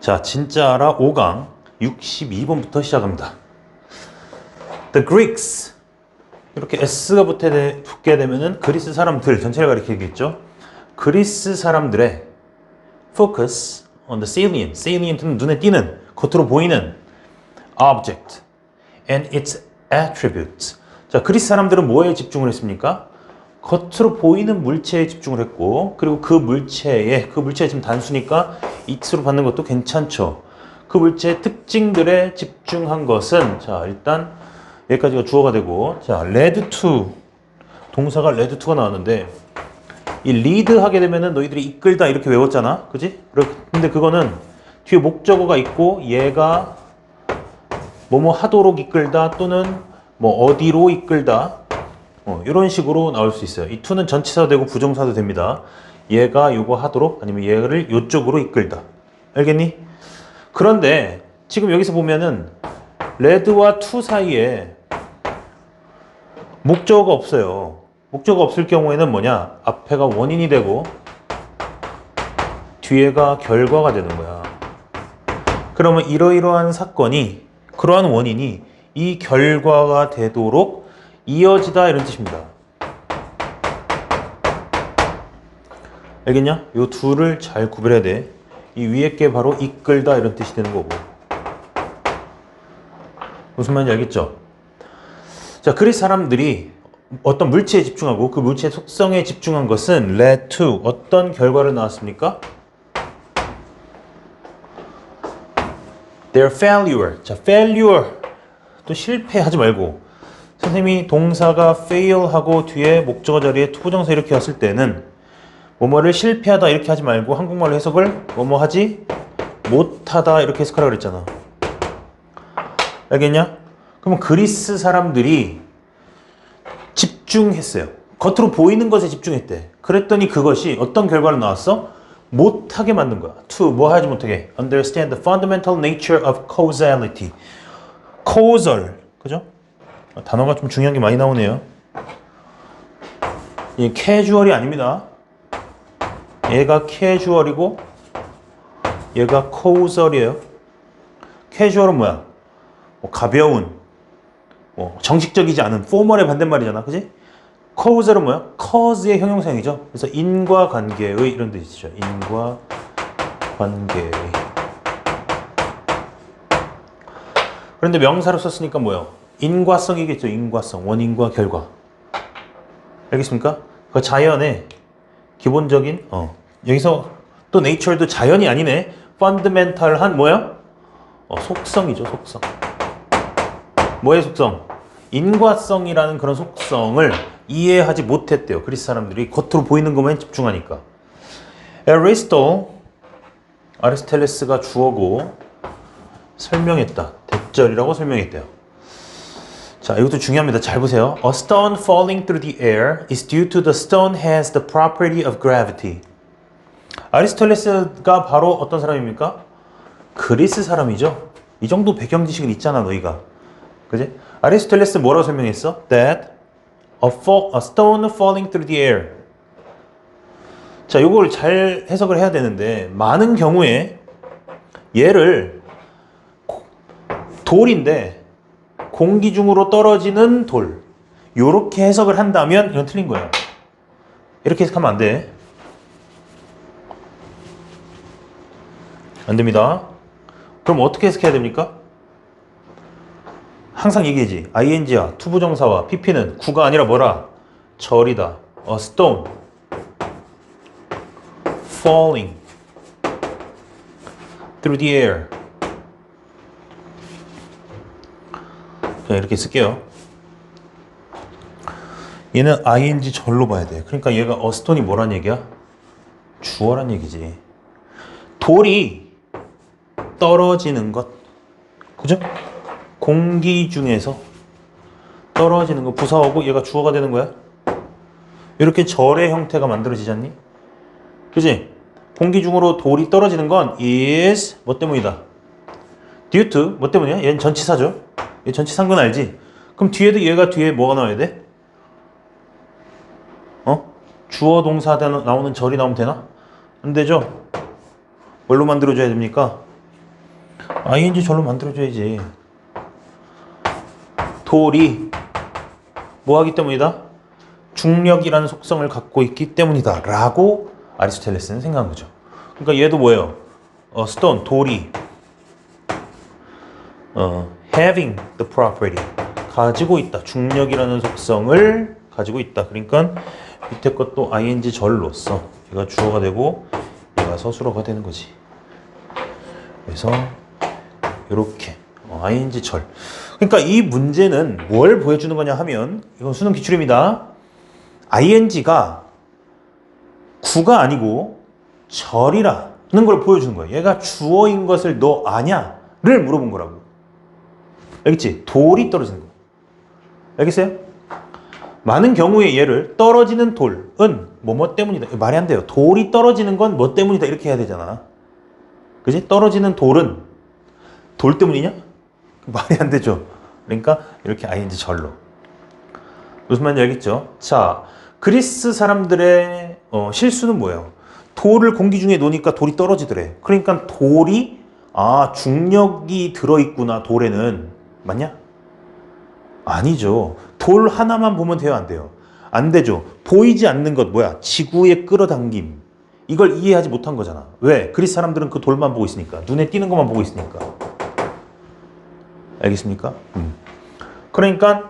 자, 진짜 알아 5강 62번부터 시작합니다. The Greeks. 이렇게 S가 붙게 되면은 그리스 사람들 전체를 가리키겠죠. 그리스 사람들의 focus on the salient. salient는 눈에 띄는, 겉으로 보이는 object and its attributes. 자, 그리스 사람들은 뭐에 집중을 했습니까? 겉으로 보이는 물체에 집중을 했고, 그리고 그 물체에 지금 단수니까 it으로 받는 것도 괜찮죠. 그 물체의 특징들에 집중한 것은, 자, 일단 여기까지가 주어가 되고, 자, led to, 동사가 led to가 나왔는데, 이 lead 하게 되면은 너희들이 이끌다 이렇게 외웠잖아, 그지? 근데 그거는 뒤에 목적어가 있고 얘가 뭐뭐 하도록 이끌다 또는 뭐 어디로 이끌다, 이런 식으로 나올 수 있어요. 이 to는 전치사도 되고 부정사도 됩니다. 얘가 요거 하도록, 아니면 얘를 요쪽으로 이끌다. 알겠니? 그런데 지금 여기서 보면은 led와 to 사이에 목적어가 없어요. 목적어가 없을 경우에는 뭐냐? 앞에가 원인이 되고 뒤에가 결과가 되는 거야. 그러면 이러이러한 사건이, 그러한 원인이 이 결과가 되도록 이어지다, 이런 뜻입니다. 알겠냐? 요 둘을 잘 구별해야 돼. 이 위에 게 바로 이끌다, 이런 뜻이 되는 거고. 무슨 말인지 알겠죠? 자, 그리스 사람들이 어떤 물체에 집중하고 그 물체의 속성에 집중한 것은 led to 어떤 결과를 낳았습니까? Their failure. 자, failure. 또 실패하지 말고, 선생님이 동사가 fail 하고 뒤에 목적어 자리에 투부정사 이렇게 왔을 때는 뭐뭐를 실패하다 이렇게 하지 말고 한국말로 해석을 뭐뭐 하지 못하다 이렇게 해석하라고 그랬잖아. 알겠냐? 그러면 그리스 사람들이 집중했어요. 겉으로 보이는 것에 집중했대. 그랬더니 그것이 어떤 결과를 나왔어? 못하게 만든 거야. To, 뭐 하지 못하게? Understand the fundamental nature of causality. causal, 그죠? 단어가 좀 중요한 게 많이 나오네요. 이 casual이 아닙니다. 얘가 casual이고 얘가 causal이에요. casual은 뭐야? 뭐 가벼운, 뭐 정식적이지 않은, formal의 반대말이잖아, 그지? causal은 뭐야? cause의 형용사형이죠. 그래서 인과관계의 이런 뜻이죠. 인과관계의. 그런데 명사로 썼으니까 뭐예요? 인과성이겠죠. 인과성, 원인과 결과. 알겠습니까? 그 자연의 기본적인, 여기서 또 nature도 자연이 아니네. fundamental한 뭐야? 속성이죠, 속성. 뭐의 속성? 인과성이라는 그런 속성을 이해하지 못했대요. 그리스 사람들이 겉으로 보이는 것만 집중하니까. 아리스토텔레스가 주어고 설명했다. 대절이라고 설명했대요. 자, 이것도 중요합니다. 잘 보세요. A stone falling through the air is due to the stone has the property of gravity. 아리스토텔레스가 바로 어떤 사람입니까? 그리스 사람이죠. 이 정도 배경 지식은 있잖아, 너희가. 그지? 아리스토텔레스 뭐라고 설명했어? That a stone falling through the air. 자, 요걸 잘 해석을 해야 되는데, 많은 경우에 얘를 돌인데 공기 중으로 떨어지는 돌, 요렇게 해석을 한다면 이건 틀린 거예요. 이렇게 해석하면 안 돼. 안 됩니다. 그럼 어떻게 해석해야 됩니까? 항상 얘기하지. ing야, 투부정사와 pp는 구가 아니라 뭐라? 절이다. A stone falling through the air. 자, 이렇게 쓸게요. 얘는 ing 절로 봐야 돼. 그러니까 얘가 a stone이 뭐란 얘기야? 주어란 얘기지. 돌이 떨어지는 것, 그죠? 공기 중에서 떨어지는 거 부사하고 얘가 주어가 되는 거야. 이렇게 절의 형태가 만들어지지 않니? 그지? 공기 중으로 돌이 떨어지는 건 is 뭐 때문이다? due to 뭐 때문이야? 얘는 전치사죠. 얘 전치사인 건 알지? 그럼 뒤에도 얘가 뒤에 뭐가 나와야 돼? 주어 동사 나오는 절이 나오면 되나? 안 되죠? 뭘로 만들어줘야 됩니까? ing 절로 만들어줘야지. 돌이 뭐 하기 때문이다? 중력이라는 속성을 갖고 있기 때문이다 라고 아리스토텔레스는 생각한 거죠. 그러니까 얘도 뭐예요? stone, 돌이 having the property, 가지고 있다. 중력이라는 속성을 가지고 있다. 그러니까 밑에 것도 ing 절로써 얘가 주어가 되고 얘가 서술어가 되는 거지. 그래서 이렇게 ing 절. 그러니까 이 문제는 뭘 보여주는 거냐 하면, 이건 수능 기출입니다. ing가 구가 아니고 절이라는 걸 보여주는 거예요. 얘가 주어인 것을 너 아냐를 물어본 거라고. 알겠지? 돌이 떨어지는 거. 알겠어요? 많은 경우에 얘를 떨어지는 돌은 뭐뭐 때문이다. 말이 안 돼요. 돌이 떨어지는 건 뭐 때문이다 이렇게 해야 되잖아. 그지? 떨어지는 돌은 돌 때문이냐? 말이 안 되죠. 그러니까 이렇게 ing 절로. 무슨 말인지 알겠죠? 자, 그리스 사람들의 실수는 뭐예요? 돌을 공기 중에 놓으니까 돌이 떨어지더래. 그러니까 돌이 중력이 들어있구나 돌에는. 맞냐? 아니죠. 돌 하나만 보면 돼요, 안 돼요? 안 되죠. 보이지 않는 것 뭐야? 지구의 끌어당김. 이걸 이해하지 못한 거잖아. 왜? 그리스 사람들은 그 돌만 보고 있으니까. 눈에 띄는 것만 보고 있으니까. 알겠습니까? 그러니까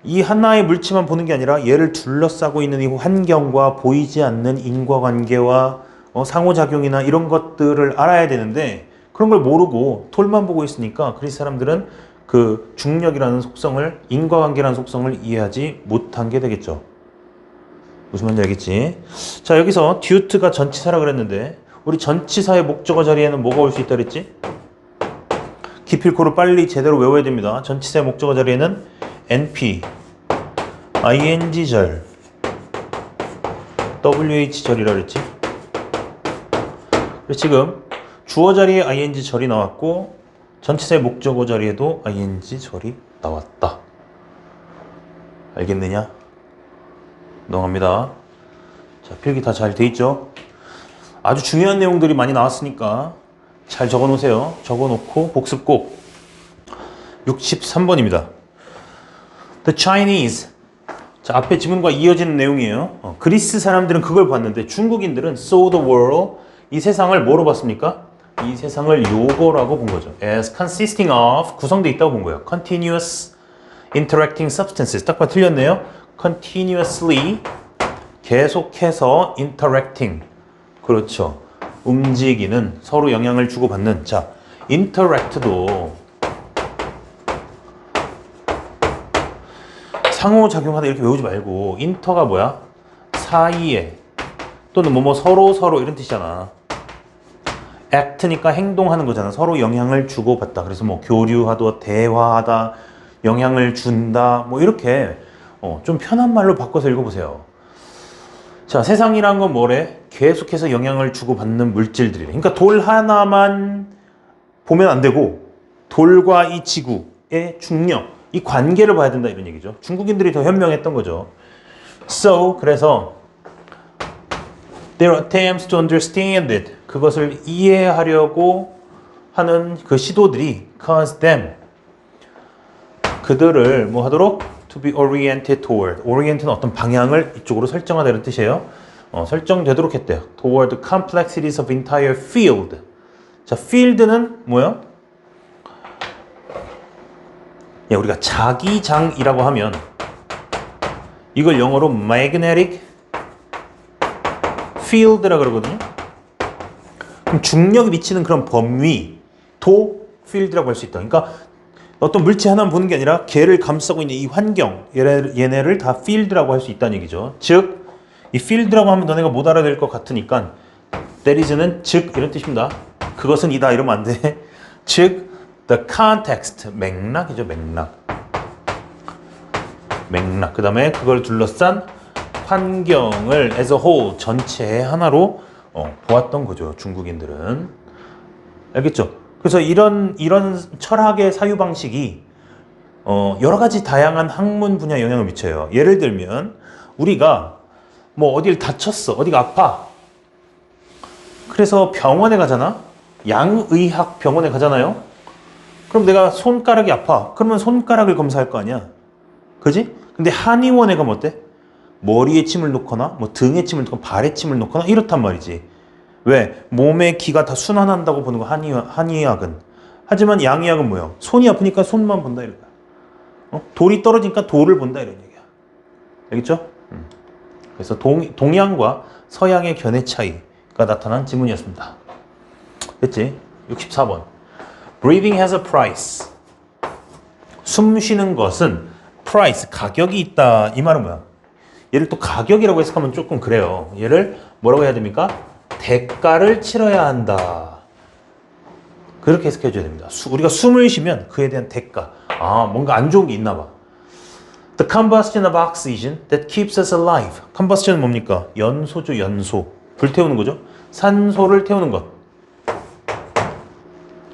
이 하나의 물체만 보는 게 아니라 얘를 둘러싸고 있는 이 환경과 보이지 않는 인과관계와 상호작용이나 이런 것들을 알아야 되는데, 그런 걸 모르고 돌만 보고 있으니까 그리스 사람들은 그 중력이라는 속성을, 인과관계라는 속성을 이해하지 못한 게 되겠죠. 무슨 말인지 알겠지? 자, 여기서 듀트가 전치사라 그랬는데 우리 전치사의 목적어 자리에는 뭐가 올 수 있다 그랬지? 기필코를 빨리 제대로 외워야 됩니다. 전치사의 목적어 자리에는 NP, ING절, WH절이라 그랬지? 그래서 지금 주어 자리에 ING절이 나왔고 전치사의 목적어 자리에도 ING절이 나왔다. 알겠느냐? 넘어갑니다. 자, 필기 다 잘 돼 있죠? 아주 중요한 내용들이 많이 나왔으니까 잘 적어 놓으세요. 적어 놓고 복습 꼭. 63번입니다. The Chinese. 자, 앞에 지문과 이어지는 내용이에요. 그리스 사람들은 그걸 봤는데 중국인들은 saw the world. 이 세상을 뭐로 봤습니까? 이 세상을 요거라고 본 거죠. As consisting of, 구성되어 있다고 본 거예요. Continuous interacting substances. 딱 봐 틀렸네요. Continuously, 계속해서 interacting. 그렇죠. 움직이는, 서로 영향을 주고받는. 자, interact도 상호작용하다 이렇게 외우지 말고, inter가 뭐야? 사이에, 또는 뭐뭐 서로 이런 뜻이잖아. act니까 행동하는 거잖아. 서로 영향을 주고받다. 그래서 뭐 교류하다, 대화하다, 영향을 준다, 뭐 이렇게 좀 편한 말로 바꿔서 읽어보세요. 자, 세상이란 건 뭐래? 계속해서 영향을 주고받는 물질들이래. 그러니까 돌 하나만 보면 안 되고 돌과 이 지구의 중력, 이 관계를 봐야 된다 이런 얘기죠. 중국인들이 더 현명했던 거죠. So, 그래서 their attempts to understand it, 그것을 이해하려고 하는 그 시도들이 cause them, 그들을 뭐 하도록? to be oriented toward. orient는 어떤 방향을 이쪽으로 설정하다는 뜻이에요. 설정되도록 했대요. toward the complexities of entire field. 자, field는 뭐야? 야, 우리가 자기장이라고 하면 이걸 영어로 magnetic field라 그러거든요. 그럼 중력이 미치는 그런 범위도 field라고 할 수 있다. 그러니까 어떤 물체 하나만 보는 게 아니라 걔를 감싸고 있는 이 환경, 얘네를 다 field라고 할 수 있다는 얘기죠. 즉, 이 field라고 하면 너네가 못 알아들 것 같으니까 that is는 즉 이런 뜻입니다. 그것은 이다 이러면 안 돼. 즉, the context, 맥락이죠. 맥락. 그 다음에 그걸 둘러싼 환경을 as a whole, 전체의 하나로 보았던 거죠. 중국인들은. 알겠죠? 그래서 이런 철학의 사유 방식이 여러 가지 다양한 학문 분야에 영향을 미쳐요. 예를 들면 우리가 뭐 어딜 다쳤어, 어디가 아파. 그래서 병원에 가잖아. 양의학 병원에 가잖아요. 그럼 내가 손가락이 아파. 그러면 손가락을 검사할 거 아니야. 그지? 근데 한의원에 가면 어때? 머리에 침을 놓거나 뭐 등에 침을 놓거나 발에 침을 놓거나 이렇단 말이지. 왜? 몸의 기가 다 순환한다고 보는 거 한의학은. 하지만 양의학은 뭐야? 손이 아프니까 손만 본다 이런 거야. 돌이 떨어지니까 돌을 본다 이런 얘기야. 알겠죠? 그래서 동양과 서양의 견해 차이가 나타난 지문이었습니다. 됐지? 64번. Breathing has a price. 숨 쉬는 것은 price, 가격이 있다. 이 말은 뭐야? 얘를 또 가격이라고 해석하면 조금 그래요. 얘를 뭐라고 해야 됩니까? 대가를 치러야 한다. 그렇게 해석해 줘야 됩니다. 우리가 숨을 쉬면 그에 대한 대가. 뭔가 안 좋은 게 있나 봐. The combustion of oxygen that keeps us alive. combustion은 뭡니까? 연소죠, 연소. 불 태우는 거죠. 산소를 태우는 것.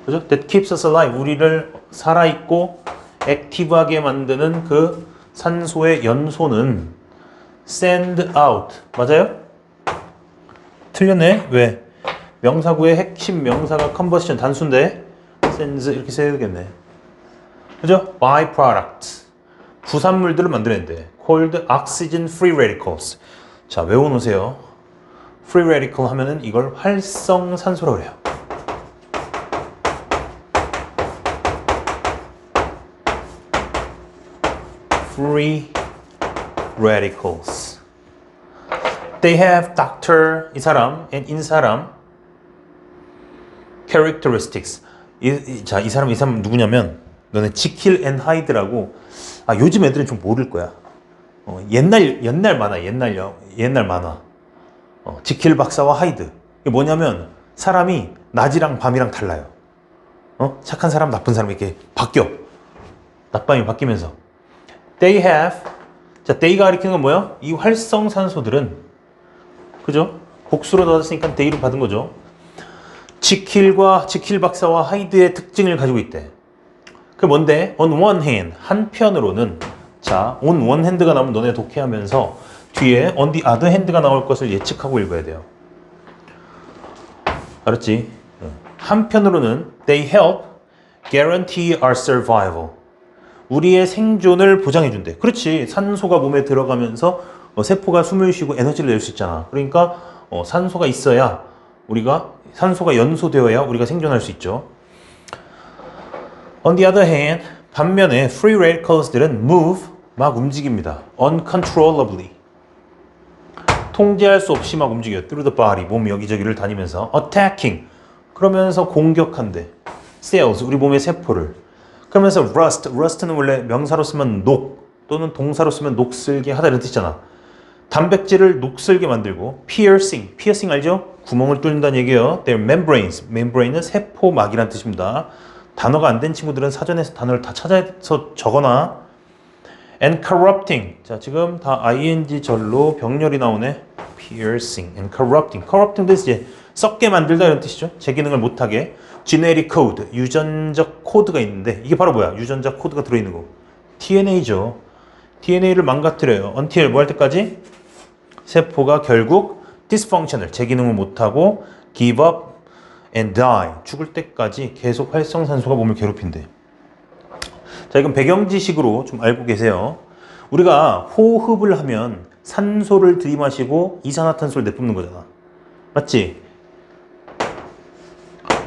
그죠? That keeps us alive. 우리를 살아있고 액티브하게 만드는 그 산소의 연소는 send out. 맞아요? 틀렸네. 왜? 명사구의 핵심 명사가 combustion 단수인데 sends 이렇게 써야 되겠네. 그죠? byproduct. 부산물들을 만들어낸대. called oxygen free radicals. 자, 외워놓으세요. free radical 하면은 이걸 활성산소라고 그래요. free radicals. They have doctor, 이 사람, and 인 사람, characteristics. 이 사람 누구냐면, 너네 지킬 앤 하이드라고, 요즘 애들은 좀 모를 거야. 옛날 만화. 지킬 박사와 하이드. 이게 뭐냐면, 사람이 낮이랑 밤이랑 달라요. 착한 사람, 나쁜 사람 이렇게 바뀌어. 낮밤이 바뀌면서. They have, 자, they가 가리키는 건 뭐야? 이 활성산소들은, 그죠? 복수로 넣었으니까 they로 받은 거죠. 지킬 박사와 하이드의 특징을 가지고 있대. 그게 뭔데? On one hand, 한편으로는, 자, on one hand가 나오면 너네 독해하면서 뒤에 on the other hand가 나올 것을 예측하고 읽어야 돼요. 알았지? 한편으로는 they help guarantee our survival. 우리의 생존을 보장해준대. 그렇지. 산소가 몸에 들어가면서 세포가 숨을 쉬고 에너지를 낼 수 있잖아. 그러니까 산소가 있어야 산소가 연소되어야 우리가 생존할 수 있죠. On the other hand, 반면에 free radicals들은 move, 막 움직입니다. uncontrollably. 통제할 수 없이 막 움직여요. through the body, 몸 여기저기를 다니면서 attacking, 그러면서 공격한대. cells, 우리 몸의 세포를. 그러면서 rust는 원래 명사로 쓰면 녹 또는 동사로 쓰면 녹슬게 하다 이런 뜻이잖아. 단백질을 녹슬게 만들고 piercing 알죠? 구멍을 뚫는다는 얘기예요. Their membrane은 세포막이란 뜻입니다. 단어가 안 된 친구들은 사전에서 단어를 다 찾아서 적어놔. And corrupting. 자, 지금 다 ing 절로 병렬이 나오네. piercing and corrupting. corrupting도 이제 썩게 만들다 이런 뜻이죠. 제 기능을 못하게. genetic code, 유전적 코드가 있는데 이게 바로 뭐야? 유전자 코드가 들어있는 거. DNA죠. DNA를 망가뜨려요. until 뭐 할 때까지? 세포가 결국 dysfunctional, 제 기능을 못하고 give up and die, 죽을 때까지 계속 활성산소가 몸을 괴롭힌대. 자, 이건 배경 지식으로 좀 알고 계세요. 우리가 호흡을 하면 산소를 들이마시고 이산화탄소를 내뿜는 거잖아. 맞지?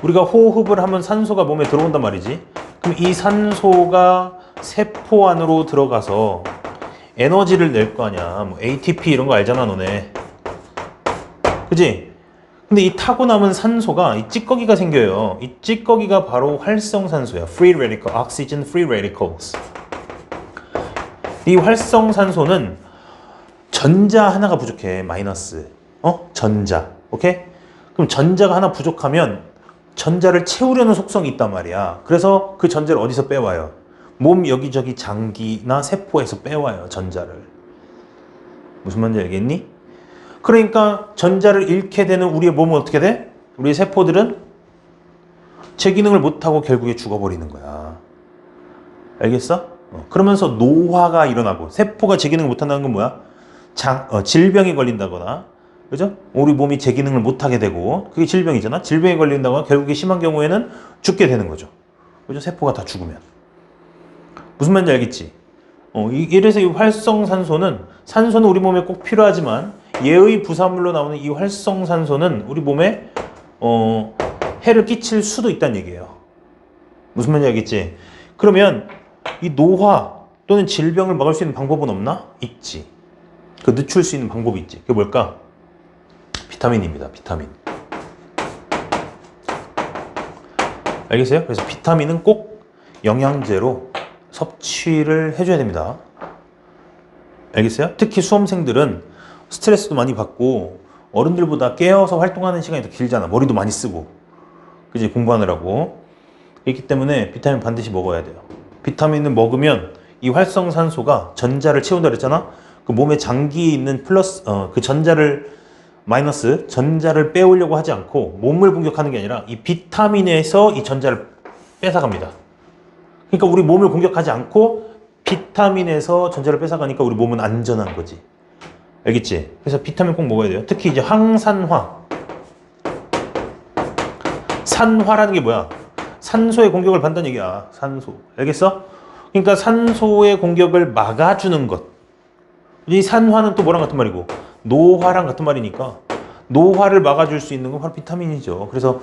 우리가 호흡을 하면 산소가 몸에 들어온단 말이지. 그럼 이 산소가 세포 안으로 들어가서 에너지를 낼 거 아니야. 뭐 ATP 이런 거 알잖아, 너네. 그지? 근데 이 타고 남은 산소가 이 찌꺼기가 생겨요. 이 찌꺼기가 바로 활성산소야. Free radical, oxygen free radicals. 이 활성산소는 전자 하나가 부족해. 마이너스. 전자. 오케이? 그럼 전자가 하나 부족하면 전자를 채우려는 속성이 있단 말이야. 그래서 그 전자를 어디서 빼와요? 몸 여기저기 장기나 세포에서 빼와요. 전자를. 무슨 말인지 알겠니? 그러니까 전자를 잃게 되는 우리의 몸은 어떻게 돼? 우리의 세포들은 제 기능을 못하고 결국에 죽어버리는 거야. 알겠어? 그러면서 노화가 일어나고, 세포가 제 기능을 못한다는 건 뭐야? 질병에 걸린다거나, 그죠? 우리 몸이 제 기능을 못하게 되고, 그게 질병이잖아? 질병에 걸린다거나 결국에 심한 경우에는 죽게 되는 거죠. 그죠? 세포가 다 죽으면. 무슨 말인지 알겠지? 이래서 이 활성산소는 산소는 우리 몸에 꼭 필요하지만 얘의 부산물로 나오는 이 활성산소는 우리 몸에 해를 끼칠 수도 있다는 얘기예요. 무슨 말인지 알겠지? 그러면 이 노화 또는 질병을 막을 수 있는 방법은 없나? 있지. 그 늦출 수 있는 방법이 있지. 그게 뭘까? 비타민입니다. 비타민. 알겠어요? 그래서 비타민은 꼭 영양제로 섭취를 해줘야 됩니다. 알겠어요? 특히 수험생들은 스트레스도 많이 받고 어른들보다 깨어서 활동하는 시간이 더 길잖아. 머리도 많이 쓰고. 그지? 공부하느라고. 그렇기 때문에 비타민 반드시 먹어야 돼요. 비타민을 먹으면 이 활성산소가 전자를 채운다 그랬잖아? 그 몸에 장기에 있는 플러스, 그 전자를 빼오려고 하지 않고 몸을 공격하는 게 아니라 이 비타민에서 이 전자를 뺏어갑니다. 그러니까 우리 몸을 공격하지 않고 비타민에서 전자를 뺏어가니까 우리 몸은 안전한 거지. 알겠지? 그래서 비타민 꼭 먹어야 돼요. 특히 이제 항산화. 산화라는 게 뭐야? 산소의 공격을 받는다는 얘기야. 산소. 알겠어? 그러니까 산소의 공격을 막아주는 것. 이 산화는 또 뭐랑 같은 말이고 노화랑 같은 말이니까 노화를 막아줄 수 있는 건 바로 비타민이죠. 그래서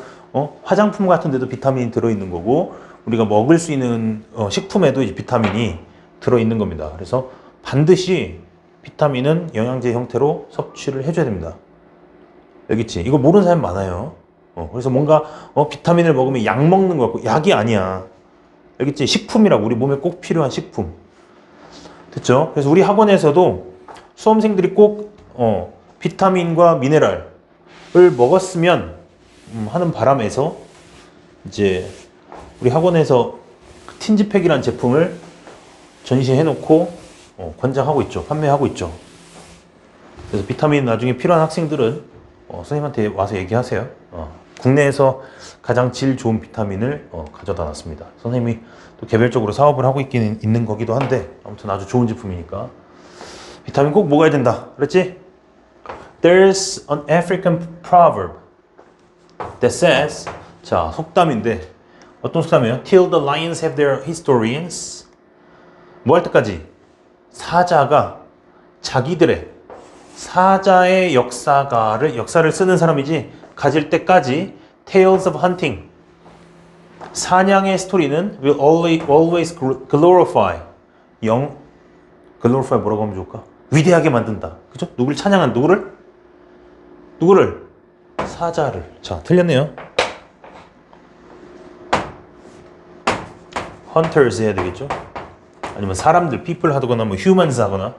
화장품 같은 데도 비타민이 들어있는 거고 우리가 먹을 수 있는 식품에도 이제 비타민이 들어있는 겁니다. 그래서 반드시 비타민은 영양제 형태로 섭취를 해줘야 됩니다. 알겠지? 이거 모르는 사람 많아요. 그래서 뭔가 비타민을 먹으면 약 먹는 거 같고 약이 아니야. 알겠지? 식품이라고. 우리 몸에 꼭 필요한 식품. 됐죠? 그래서 우리 학원에서도 수험생들이 꼭 비타민과 미네랄을 먹었으면 하는 바람에서 이제 우리 학원에서 틴지팩이라는 제품을 전시해 놓고 권장하고 있죠. 판매하고 있죠. 그래서 비타민 나중에 필요한 학생들은 선생님한테 와서 얘기하세요. 국내에서 가장 질 좋은 비타민을 가져다 놨습니다. 선생님이 또 개별적으로 사업을 하고 있는 거기도 한데 아무튼 아주 좋은 제품이니까 비타민 꼭 먹어야 된다. 그렇지? There's an African proverb that says, 자, 속담인데 어떤 속담이에요? Till the lions have their historians. 뭐 할 때까지? 사자의 역사를 쓰는 사람이지 가질 때까지 Tales of hunting. 사냥의 스토리는 will always glorify. glorify 뭐라고 하면 좋을까? 위대하게 만든다. 그죠? 누구를 찬양한 누구를? 사자를. 자, 틀렸네요. hunters 해야 되겠죠? 아니면 사람들, people 하거나 뭐 humans 하거나.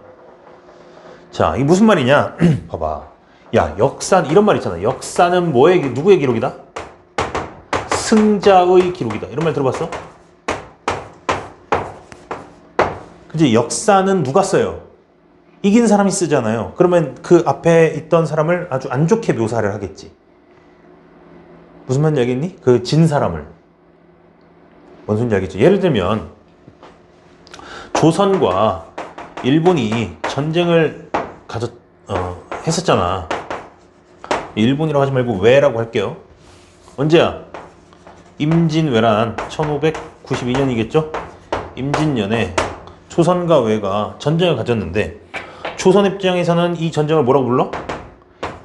자, 이게 무슨 말이냐? 봐봐. 야, 이런 말 있잖아. 역사는 누구의 기록이다? 승자의 기록이다. 이런 말 들어봤어? 그치? 역사는 누가 써요? 이긴 사람이 쓰잖아요. 그러면 그 앞에 있던 사람을 아주 안 좋게 묘사를 하겠지. 무슨 말인지 알겠니? 그 진 사람을. 뭔 소리인지 알겠지? 예를 들면 조선과 일본이 전쟁을 했었잖아. 일본이라고 하지 말고 왜라고 할게요. 언제야? 임진왜란 1592년이겠죠? 임진년에 조선과 왜가 전쟁을 가졌는데 조선 입장에서는 이 전쟁을 뭐라고 불러?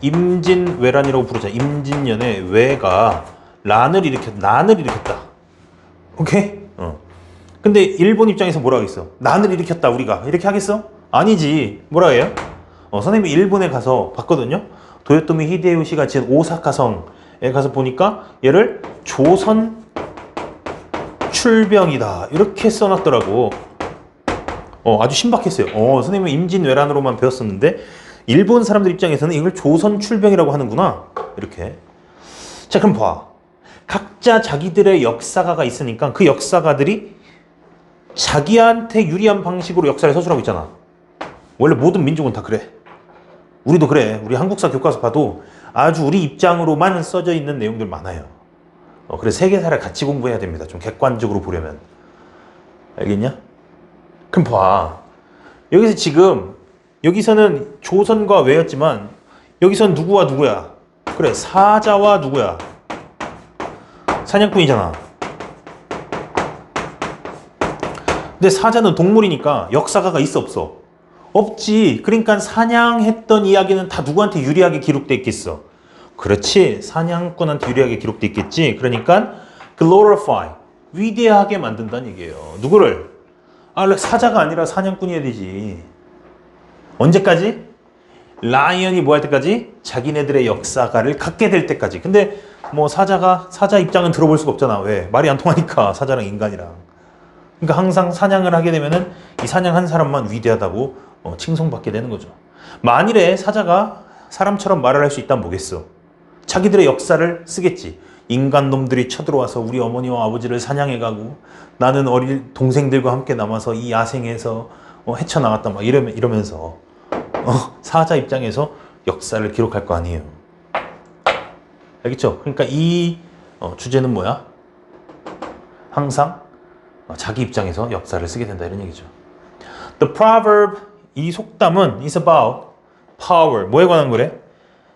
임진왜란이라고 부르잖아. 임진년에 왜가 난을 일으켰다. 오케이? 근데 일본 입장에서 뭐라고 하겠어? 난을 일으켰다 우리가. 이렇게 하겠어? 아니지. 뭐라 해요? 선생님이 일본에 가서 봤거든요. 도요토미 히데요시가 지은 오사카성에 가서 보니까 얘를 조선 출병이다 이렇게 써놨더라고. 아주 신박했어요. 선생님은 임진왜란으로만 배웠었는데 일본 사람들 입장에서는 이걸 조선 출병이라고 하는구나. 이렇게. 자, 그럼 봐. 각자 자기들의 역사가가 있으니까 그 역사가들이 자기한테 유리한 방식으로 역사를 서술하고 있잖아. 원래 모든 민족은 다 그래. 우리도 그래. 우리 한국사 교과서 봐도 아주 우리 입장으로만 써져 있는 내용들 많아요. 그래서 세계사를 같이 공부해야 됩니다. 좀 객관적으로 보려면. 알겠냐? 그럼 봐. 여기서는 조선과 왜였지만 여기서는 누구와 누구야? 그래, 사자와 누구야? 사냥꾼이잖아. 근데 사자는 동물이니까 역사가가 있어 없어? 없지. 그러니까 사냥했던 이야기는 다 누구한테 유리하게 기록돼 있겠어? 그렇지. 사냥꾼한테 유리하게 기록돼 있겠지. 그러니까 glorify, 위대하게 만든다는 얘기예요. 누구를? 사자가 아니라 사냥꾼이어야 되지. 언제까지? 라이언이 뭐 할 때까지? 자기네들의 역사가를 갖게 될 때까지. 근데 뭐 사자 입장은 들어볼 수가 없잖아. 왜? 말이 안 통하니까 사자랑 인간이랑. 그러니까 항상 사냥을 하게 되면은 이 사냥한 사람만 위대하다고 칭송받게 되는 거죠. 만일에 사자가 사람처럼 말을 할 수 있다면 뭐겠어? 자기들의 역사를 쓰겠지. 인간 놈들이 쳐들어와서 우리 어머니와 아버지를 사냥해가고 나는 어린 동생들과 함께 남아서 이 야생에서 헤쳐나갔다 막 이러면서 사자 입장에서 역사를 기록할 거 아니에요. 알겠죠? 그러니까 이 주제는 뭐야? 항상 자기 입장에서 역사를 쓰게 된다 이런 얘기죠. The proverb, 이 속담은 is about power. 뭐에 관한 거래?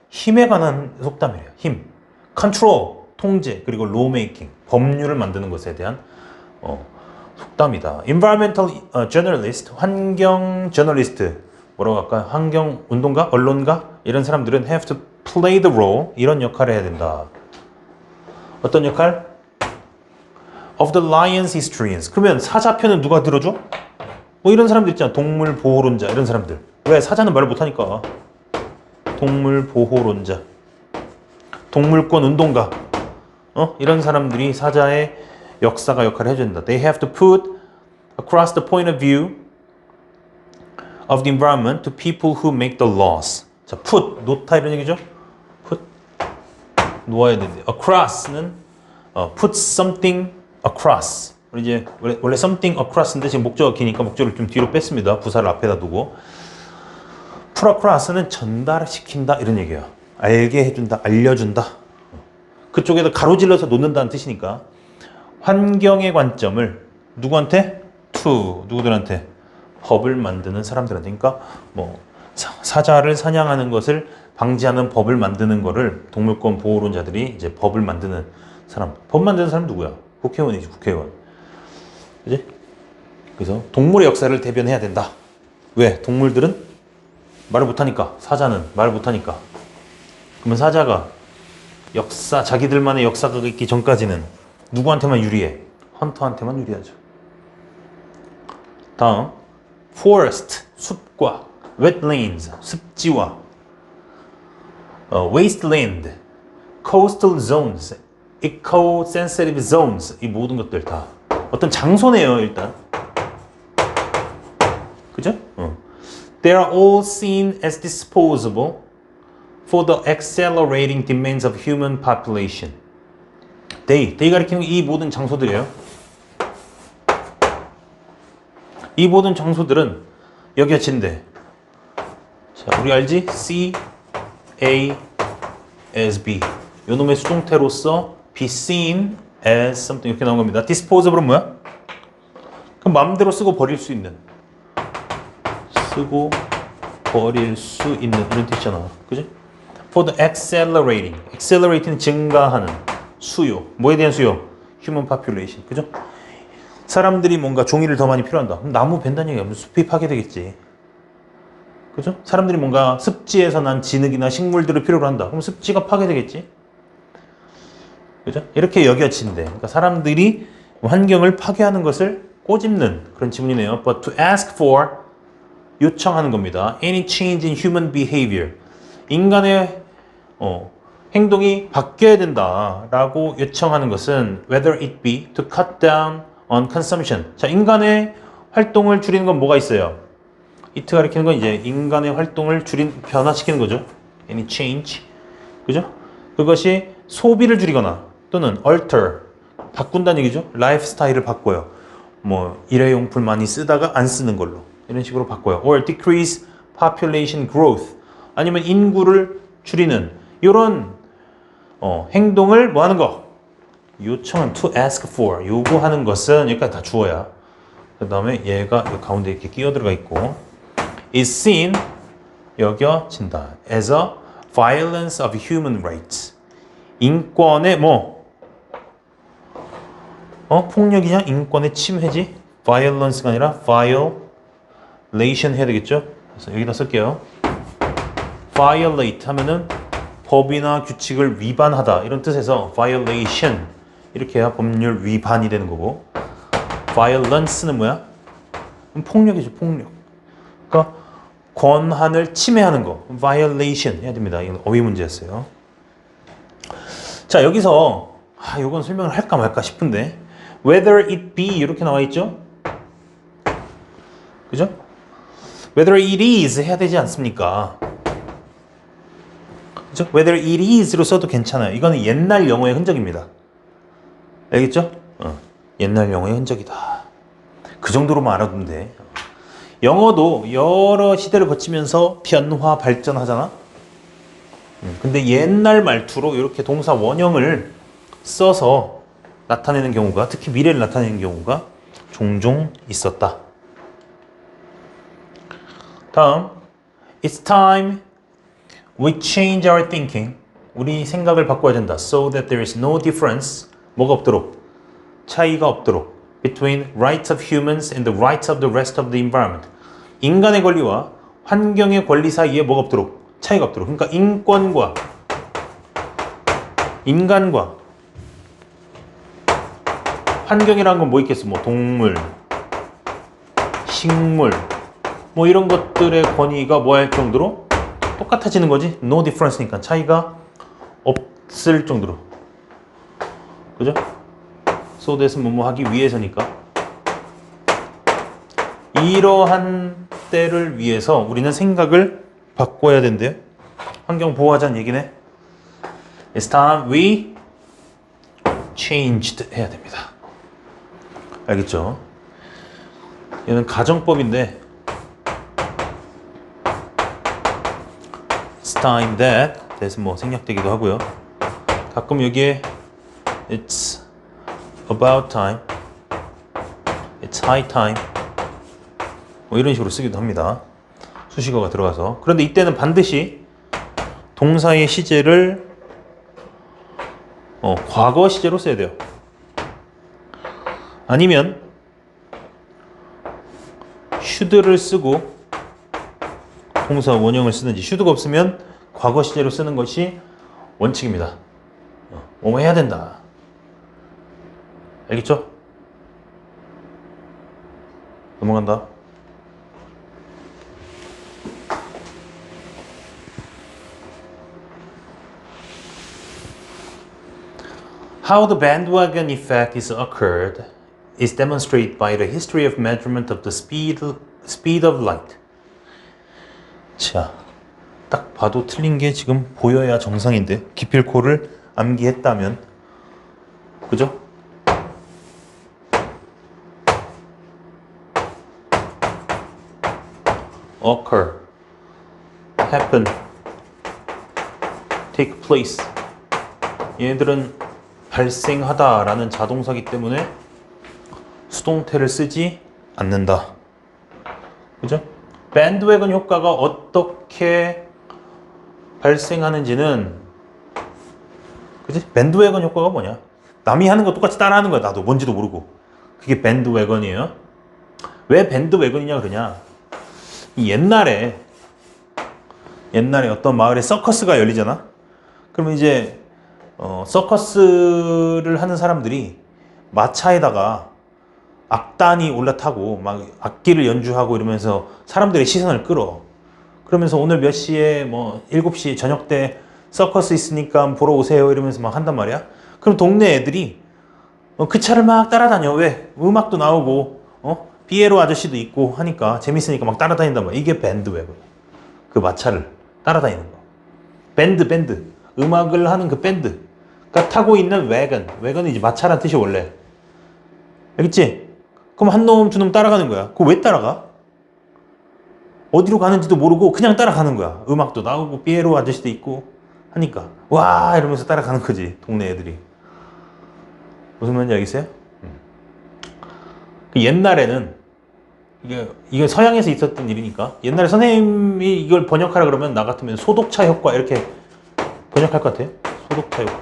힘에 관한 속담이래요. 힘. control, 통제, 그리고 lawmaking, 법률을 만드는 것에 대한 속담이다. Environmental journalist, 환경 저널리스트, 뭐라고 할까? 환경 운동가, 언론가 이런 사람들은 have to play the role, 이런 역할을 해야 된다. 어떤 역할? Of the lion's historians. 그러면 사자편은 누가 들어줘? 뭐 이런 사람들 있잖아. 동물 보호론자 이런 사람들. 왜? 사자는 말을 못하니까. 동물 보호론자, 동물권 운동가, 이런 사람들이 사자의 역사가 역할을 해줘야 된다. They have to put across the point of view of the environment to people who make the laws. 자, put, 놓다 이런 얘기죠. put, 놓아야 되는데 across는 put something across. 이제 원래 something across인데 지금 목적어 기니까 목적어를 좀 뒤로 뺐습니다. 부사를 앞에다 두고. put across는 전달시킨다 이런 얘기예요. 알게 해준다, 알려준다. 그쪽에다 가로질러서 놓는다는 뜻이니까 환경의 관점을 누구한테? to, 누구들한테? 법을 만드는 사람들한테. 그러니까 뭐 사자를 사냥하는 것을 방지하는 법을 만드는 거를 동물권 보호론자들이 이제 법을 만드는 사람. 법 만드는 사람 누구야? 국회의원이지, 국회의원. 그지? 그래서 동물의 역사를 대변해야 된다. 왜? 동물들은 말을 못하니까. 사자는 말을 못하니까. 그러면 사자가 자기들만의 역사가 있기 전까지는 누구한테만 유리해? 헌터한테만 유리하죠. 다음, forest, 숲과 wetlands, 습지와 wasteland, coastal zones, eco-sensitive zones, 이 모든 것들 다 어떤 장소네요, 일단. 그죠? They are all seen as disposable for the accelerating demands of human population. They 가리키는 이 모든 장소들이에요. 이 모든 장소들은 여기가 진대. 자, 우리 알지? C, A, as B. 요 놈의 수동태로서 be seen as something 이렇게 나온 겁니다. disposable은 뭐야? 그럼 마음대로 쓰고 버릴 수 있는. 쓰고 버릴 수 있는 이런 뜻이잖아. 그지? For the accelerating. accelerating은 증가하는 수요. 뭐에 대한 수요? human population. 그죠? 사람들이 뭔가 종이를 더 많이 필요한다. 그럼 나무 벤다는 얘기야. 숲이 파괴되겠지. 그죠? 사람들이 뭔가 습지에서 난 진흙이나 식물들을 필요로 한다. 그럼 습지가 파괴되겠지. 그죠? 이렇게 여겨진대. 그러니까 사람들이 환경을 파괴하는 것을 꼬집는 그런 지문이네요. But to ask for, 요청하는 겁니다. Any change in human behavior. 인간의 행동이 바뀌어야 된다라고 요청하는 것은 whether it be to cut down on consumption. 자, 인간의 활동을 줄이는 건 뭐가 있어요? it 가리키는 건 이제 인간의 활동을 변화시키는 거죠. Any change. 그죠? 그것이 소비를 줄이거나 또는 alter, 바꾼다는 얘기죠. 라이프 스타일을 바꿔요. 뭐 일회용품 많이 쓰다가 안 쓰는 걸로. 이런 식으로 바꿔요. or decrease population growth. 아니면 인구를 줄이는 이런 행동을 뭐 하는 거? 요청은 to ask for. 요구하는 것은 여기까지 다 주어야. 그 다음에 얘가 가운데 이렇게 끼어 들어가 있고 is seen, 여겨진다. as a violence of human rights. 인권의 폭력이냐? 인권의 침해지? violence가 아니라 violation 해야 되겠죠? 그래서 여기다 쓸게요. violate 하면은 법이나 규칙을 위반하다 이런 뜻에서 violation 이렇게 해야 법률 위반이 되는 거고, violence는 뭐야? 폭력이죠, 폭력. 그러니까 권한을 침해하는 거, violation 해야 됩니다. 이건 어휘 문제였어요. 자, 여기서 이건 설명을 할까 말까 싶은데 whether it be 이렇게 나와 있죠? 그죠? whether it is 해야 되지 않습니까? 그죠? whether it is로 써도 괜찮아요. 이거는 옛날 영어의 흔적입니다. 알겠죠? 옛날 영어의 흔적이다. 그 정도로만 알아두면 돼. 영어도 여러 시대를 거치면서 변화, 발전하잖아? 근데 옛날 말투로 이렇게 동사 원형을 써서 나타내는 경우가, 특히 미래를 나타내는 경우가 종종 있었다. 다음, It's time we change our thinking. 우리 생각을 바꿔야 된다. So that there is no difference. 뭐가 없도록? 차이가 없도록. Between rights of humans and the rights of the rest of the environment. 인간의 권리와 환경의 권리 사이에 뭐가 없도록? 차이가 없도록. 그러니까 인권과 인간과 환경이라는 건 뭐 있겠어? 뭐 동물, 식물, 뭐 이런 것들의 권위가 뭐 할 정도로 똑같아지는 거지? No difference니까 차이가 없을 정도로. 그죠? So that은 뭐뭐 하기 위해서니까. 이러한 때를 위해서 우리는 생각을 바꿔야 된대요. 환경 보호하자는 얘기네. It's time we changed 해야 됩니다. 알겠죠? 얘는 가정법인데 It's time that that은 뭐 생략되기도 하고요. 가끔 여기에 It's about time, It's high time 뭐 이런 식으로 쓰기도 합니다. 수식어가 들어가서. 그런데 이때는 반드시 동사의 시제를 과거 시제로 써야 돼요. 아니면 should를 쓰고 동사 원형을 쓰는지, should가 없으면 과거 시제로 쓰는 것이 원칙입니다. 뭐뭐 해야 된다. 알겠죠? 넘어간다. How the bandwagon effect is occurred is demonstrated by the history of measurement of the speed of light. 자, 딱 봐도 틀린 게 지금 보여야 정상인데 기필코를 암기했다면, 그죠? occur, happen, take place. 얘들은 발생하다라는 자동사기 때문에 수동태를 쓰지 않는다. 그죠? 밴드웨건 효과가 어떻게 발생하는지는, 그지? 밴드웨건 효과가 뭐냐? 남이 하는 거 똑같이 따라하는 거야. 나도 뭔지도 모르고. 그게 밴드웨건이에요. 왜 밴드웨건이냐 그러냐? 옛날에 어떤 마을에 서커스가 열리잖아? 그러면 이제 서커스를 하는 사람들이 마차에다가 악단이 올라타고 막 악기를 연주하고 이러면서 사람들의 시선을 끌어. 그러면서 오늘 몇 시에 뭐 7시 저녁 때 서커스 있으니까 보러 오세요 이러면서 막 한단 말이야. 그럼 동네 애들이 그 차를 막 따라다녀. 왜? 음악도 나오고 피에로 아저씨도 있고 하니까 재밌으니까 막 따라다닌단 말이야. 이게 밴드웨건. 그 마차를 따라다니는 거. 밴드. 음악을 하는 그 밴드가 타고 있는 웨건이 이제 마차란 뜻이 원래. 알겠지? 그럼 한 놈, 두 놈 따라가는 거야. 그거 왜 따라가? 어디로 가는지도 모르고 그냥 따라가는 거야. 음악도 나오고 피에로 아저씨도 있고 하니까 와 이러면서 따라가는 거지, 동네 애들이. 무슨 말인지 알겠어요? 옛날에는 이게 서양에서 있었던 일이니까, 옛날에 선생님이 이걸 번역하라 그러면 나 같으면 소독차 효과 이렇게 번역할 것 같아요. 소독차 효과.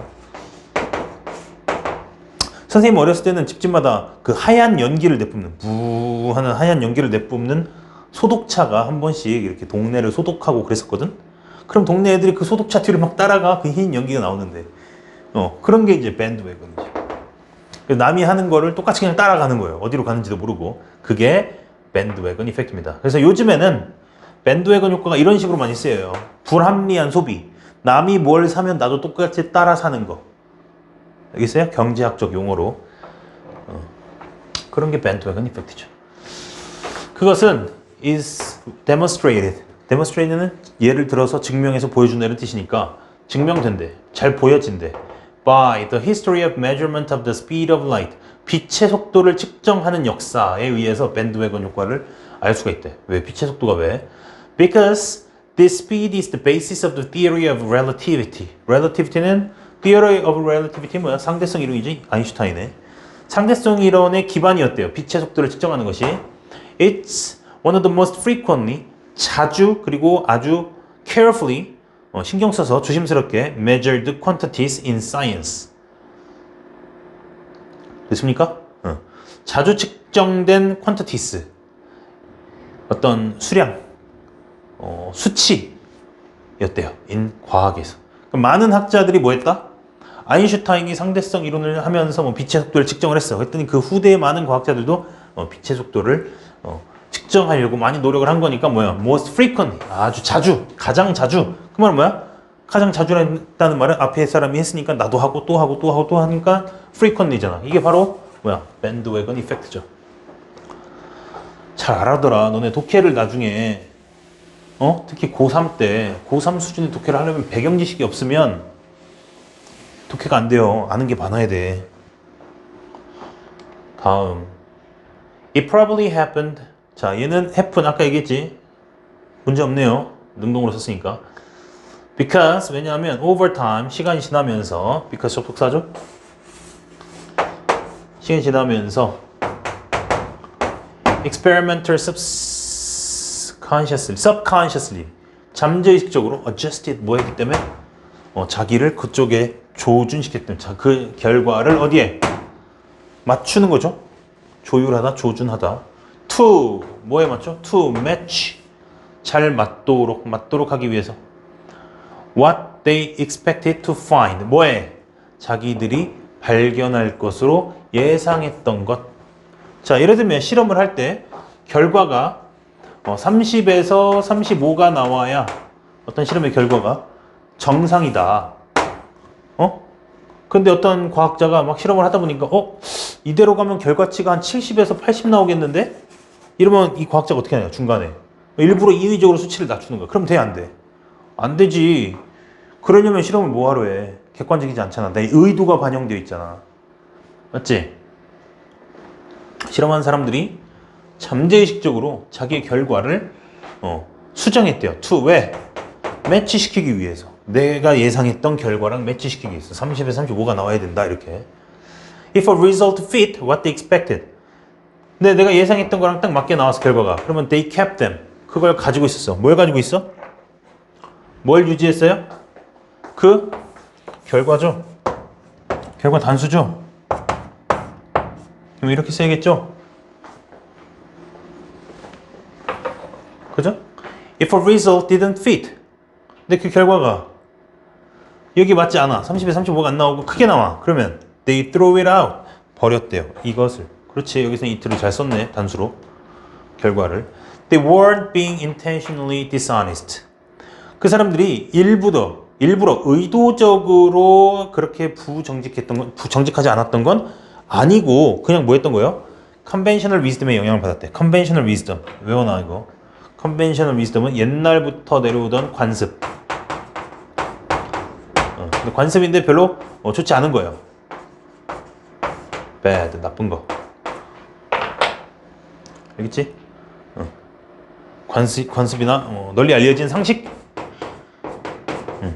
선생님 어렸을 때는 집집마다 그 하얀 연기를 내뿜는 부 하는 하얀 연기를 내뿜는 소독차가 한 번씩 이렇게 동네를 소독하고 그랬었거든. 그럼 동네 애들이 그 소독차 뒤를 막 따라가 그 흰 연기가 나오는데 그런 게 이제 밴드웨건이죠. 남이 하는 거를 똑같이 그냥 따라가는 거예요. 어디로 가는지도 모르고. 그게 밴드웨건 이펙트입니다. 그래서 요즘에는 밴드웨건 효과가 이런 식으로 많이 쓰여요. 불합리한 소비. 남이 뭘 사면 나도 똑같이 따라 사는 거. 알겠어요? 경제학적 용어로. 그런 게 밴드웨건 이펙트죠. 그것은 is demonstrated. demonstrated는 예를 들어서 증명해서 보여준다는 뜻이니까 증명된대. 잘 보여진대. by the history of measurement of the speed of light. 빛의 속도를 측정하는 역사에 의해서 밴드웨건 효과를 알 수가 있대. 왜? 빛의 속도가 왜? Because this speed is the basis of the theory of relativity. relativity는 theory of relativity 뭐야? 상대성 이론이지? 아인슈타인의. 상대성 이론의 기반이었대요. 빛의 속도를 측정하는 것이. It's one of the most frequently, 자주 그리고 아주 carefully, 신경 써서 조심스럽게 measured quantities in science. 됐습니까? 자주 측정된 quantities였대요. 어떤 수량, 수치였대요. in 과학에서. 많은 학자들이 뭐 했다? 아인슈타인이 상대성 이론을 하면서 뭐 빛의 속도를 측정을 했어. 그랬더니 그 후대의 많은 과학자들도 빛의 속도를 측정하려고 많이 노력을 한 거니까 뭐야? most frequently, 아주 자주, 가장 자주. 그 말은 뭐야? 가장 자주 했다는 말은 앞에 사람이 했으니까 나도 하고 또 하고 또 하고 또 하니까 frequently잖아. 이게 바로 뭐야? 밴드웨건 이펙트죠. 잘 알아더라. 너네 독해를 나중에 특히 고3 때 고3 수준의 독해를 하려면 배경 지식이 없으면 독해가 안 돼요. 아는 게 많아야 돼. 다음 It probably happened. 자, 얘는 happen 아까 얘기했지. 문제 없네요. 능동으로 썼으니까. Because 왜냐하면 over time 시간이 지나면서 because 접속사죠. 시간이 지나면서 experimental subconsciously 잠재의식적으로 adjusted 뭐 했기 때문에 자기를 그쪽에 조준시켰기 때문에 그 결과를 어디에 맞추는 거죠. 조율하다, 조준하다. to 뭐에 맞죠? to match 잘 맞도록 하기 위해서 what they expected to find 뭐에 자기들이 발견할 것으로 예상했던 것. 자, 예를 들면 실험을 할 때 결과가 30에서 35가 나와야 어떤 실험의 결과가 정상이다. 근데 어떤 과학자가 막 실험을 하다 보니까 이대로 가면 결과치가 한 70에서 80 나오겠는데? 이러면 이 과학자가 어떻게 하냐, 중간에. 일부러 인위적으로 수치를 낮추는 거야. 그럼 돼, 안 돼? 안 되지. 그러려면 실험을 뭐하러 해? 객관적이지 않잖아. 내 의도가 반영되어 있잖아. 맞지? 실험한 사람들이 잠재의식적으로 자기의 결과를 수정했대요. to 왜? 매치시키기 위해서. 내가 예상했던 결과랑 매치시키기 위해서. 30에서 35가 나와야 된다, 이렇게. If a result fit what they expected. 근데 내가 예상했던 거랑 딱 맞게 나와서 결과가. 그러면 they kept them. 그걸 가지고 있었어. 뭘 가지고 있어? 뭘 유지했어요? 그 결과죠. 결과 단수죠. 그럼 이렇게 써야겠죠? 그죠? If a result didn't fit. 근데 그 결과가 여기 맞지 않아. 30에 35가 안 나오고 크게 나와. 그러면 they throw it out. 버렸대요. 이것을. 그렇지. 여기서 it를 잘 썼네. 단수로. 결과를. They weren't being intentionally dishonest. 그 사람들이 일부러 의도적으로 그렇게 정직하지 않았던 건 아니고 그냥 뭐 했던 거예요? conventional wisdom의 영향을 받았대. conventional wisdom. 외워놔 이거. conventional wisdom은 옛날부터 내려오던 관습. 근데 관습인데 별로 좋지 않은 거예요. bad, 나쁜 거. 알겠지? 관습이나 널리 알려진 상식?